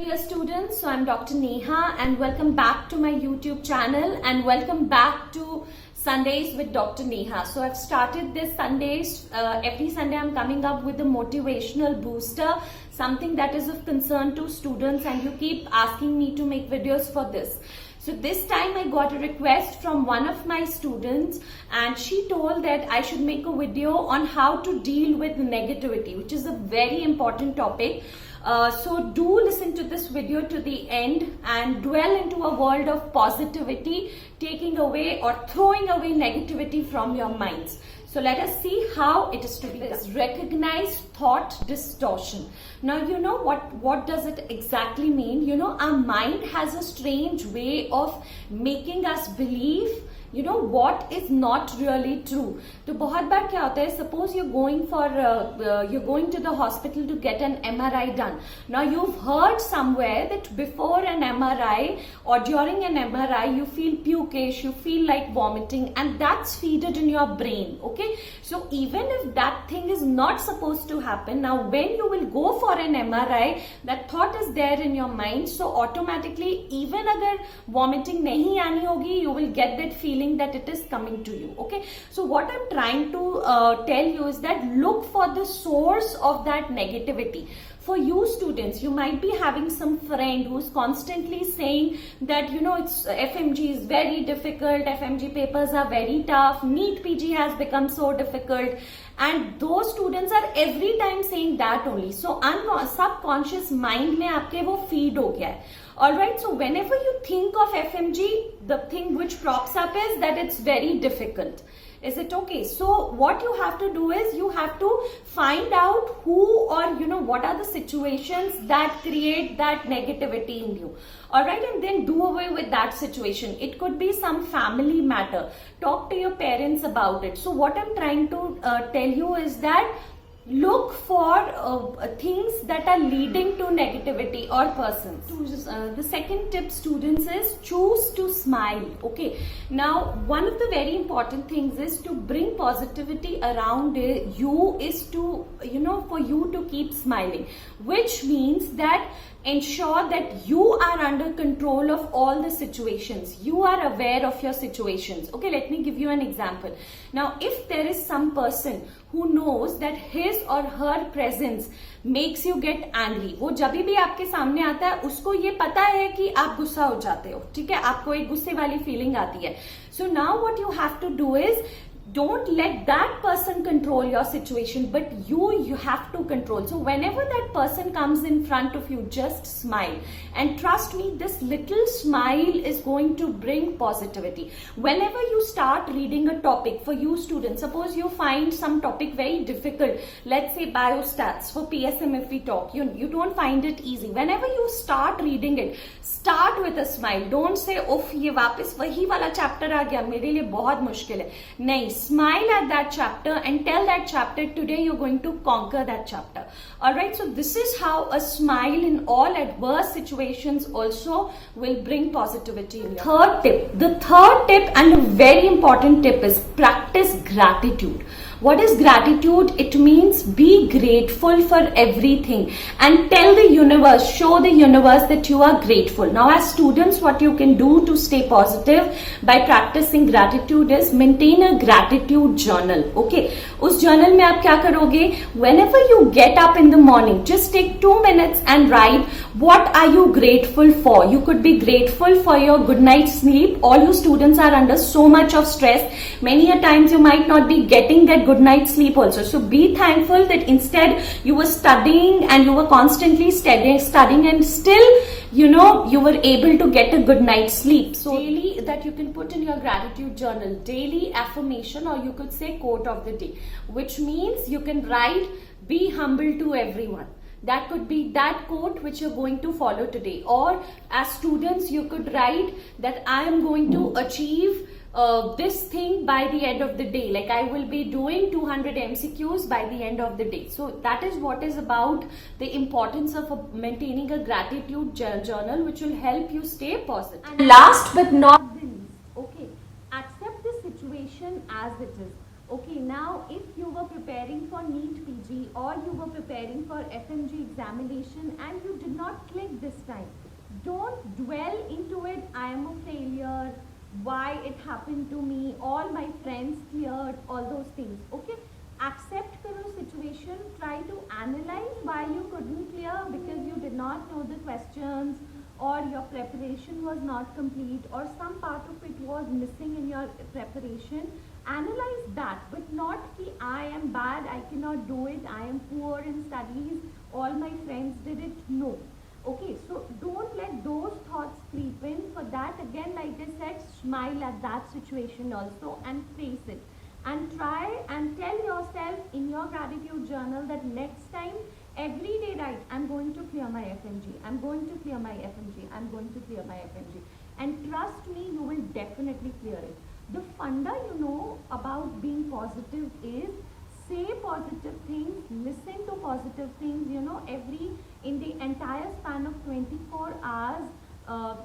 Dear students, so I'm Dr. Neha and welcome back to my YouTube channel and welcome back to Sundays with Dr. Neha. So I've started this Sundays, every Sunday I'm coming up with a motivational booster, something that is of concern to students, and you keep asking me to make videos for this. So this time I got a request from one of my students and she told that I should make a video on how to deal with negativity, which is a very important topic. So do listen to this video to the end and dwell into a world of positivity, taking away or throwing away negativity from your minds. So let us see how it is to be done. Recognize thought distortion. Now, you know what does it exactly mean? You know, our mind has a strange way of making us believe what is not really true. तो बहुत बार क्या होता है, suppose you're going to the hospital to get an MRI done. Now you've heard somewhere that before an MRI or during an MRI you feel pukish, you feel like vomiting, and that's fed in your brain. Okay, so even if that thing is not supposed to happen, now when you will go for an MRI, that thought is there in your mind, so automatically even अगर vomiting नहीं आनी होगी, you will get that feeling that it is coming to you. Okay, so what I'm trying to tell you is that look for the source of that negativity. For you students, you might be having some friend who's constantly saying that it's FMG is very difficult, FMG papers are very tough, NEET PG has become so difficult, and those students are every time saying that only. So subconscious mind में आपके वो feed हो गया है. Alright, so whenever you think of FMG, the thing which props up is that it's very difficult. Is it okay? So what you have to do is you have to find out who or what are the situations that create that negativity in you. Alright, and then do away with that situation. It could be some family matter. Talk to your parents about it. So what I'm trying to tell you is that look for things that are leading to negativity or persons. The second tip, students, is choose to smile. Okay, now one of the very important things is to bring positivity around you is to for you to keep smiling, which means that ensure that you are under control of all the situations. You are aware of your situations. Okay, let me give you an example. Now, if there is some person who knows that his or her presence makes you get angry, वो जब भी आपके सामने आता है उसको ये पता है कि आप गुस्सा हो जाते हो, ठीक है, आपको एक गुस्से वाली फीलिंग आती है. So now what you have to do is don't let that person control your situation, but you have to control. So whenever that person comes in front of you, just smile, and trust me, this little smile is going to bring positivity. Whenever you start reading a topic, for you students, suppose you find some topic very difficult, let's say biostats for PSM, if we talk, you don't find it easy. Whenever you start reading it, start with a smile. Don't say उफ ये वापस वही वाला chapter आ गया, मेरे लिए बहुत मुश्किल है. नहीं, smile at that chapter and tell that chapter today you're going to conquer that chapter. Alright, so this is how a smile in all adverse situations also will bring positivity in your life. The third tip and a very important tip is practice gratitude. What is gratitude? It means be grateful for everything and tell the universe, show the universe that you are grateful. Now as students, what you can do to stay positive by practicing gratitude is maintain a gratitude journal. Okay, उस journal में आप क्या करोगे? Whenever you get up in the morning, just take 2 minutes and write what are you grateful for. You could be grateful for your good night's sleep. All you students are under so much of stress. Many a times you might not be getting that good night's sleep also. So be thankful that instead you were studying and you were constantly studying and still you were able to get a good night's sleep. So daily that you can put in your gratitude journal, daily affirmation, or you could say quote of the day, which means you can write be humble to everyone. That could be that quote which you're going to follow today. Or as students, you could write that I am going to achieve this thing by the end of the day. Like I will be doing 200 MCQs by the end of the day. So that is what is about the importance of maintaining a gratitude journal, which will help you stay positive. And last but not the least, okay, accept the situation as it is. Okay, now if you were preparing for NEET PG or you were preparing for FMG examination and you did not click this time, don't dwell into it. I am a failure. Why it happened to me? All my friends cleared. All those things. Okay, accept karo situation. Try to analyze why you couldn't clear, because you did not know the questions, or your preparation was not complete, or some part of it was missing in your preparation. Analyze that, but not ki I am bad, I cannot do it, I am poor in studies, all my friends did it. No. Okay, so don't let those thoughts creep in. For that, again, like I said, smile at that situation also and face it, and try and tell yourself in your gratitude journal that next time, every day, right, I'm going to clear my FMG, I'm going to clear my FMG, I'm going to clear my FMG, and trust me, you will definitely clear it. The funda, about being positive is say positive things, listen to positive things. In the entire span of 24 hours,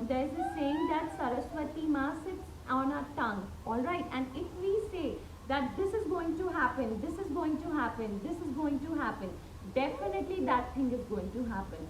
there is a saying that Saraswati Ma sits on our tongue, all right? And if we say that this is going to happen, this is going to happen, this is going to happen, definitely that thing is going to happen.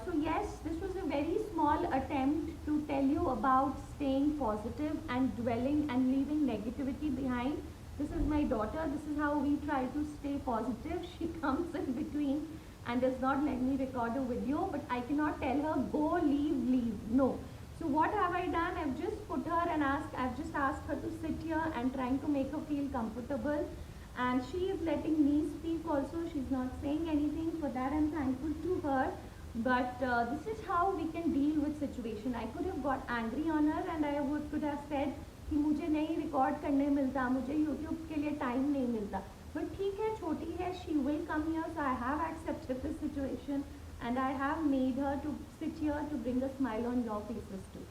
So yes, this was a very small attempt to tell you about staying positive and dwelling and leaving negativity behind. This is my daughter. This is how we try to stay positive. She comes in between and does not let me record a video, but I cannot tell her, go, leave. No. So what have I done? I've just put her and I've just asked her to sit here and trying to make her feel comfortable. And she is letting me speak also. She's not saying anything. For that, I'm thankful to her. But this is how we can deal with situation. I could have got angry on her and I could have said कि मुझे नहीं record करने मिलता, मुझे YouTube के लिए time नहीं मिलता. बट ठीक है, छोटी है, she will come here. So I have accepted this situation and I have made her to sit here to bring a smile on your faces too.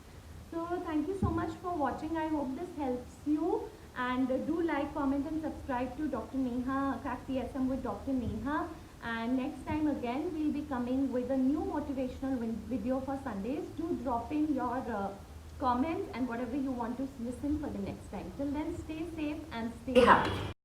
So thank you so much for watching. I hope this helps you, and do like, comment and subscribe to Dr. Neha, Crack the SM with Dr. Neha. And next time again we'll be coming with a new motivational video for Sundays. Do drop in your comments and whatever you want to listen for the next time. Till then, stay safe and stay happy.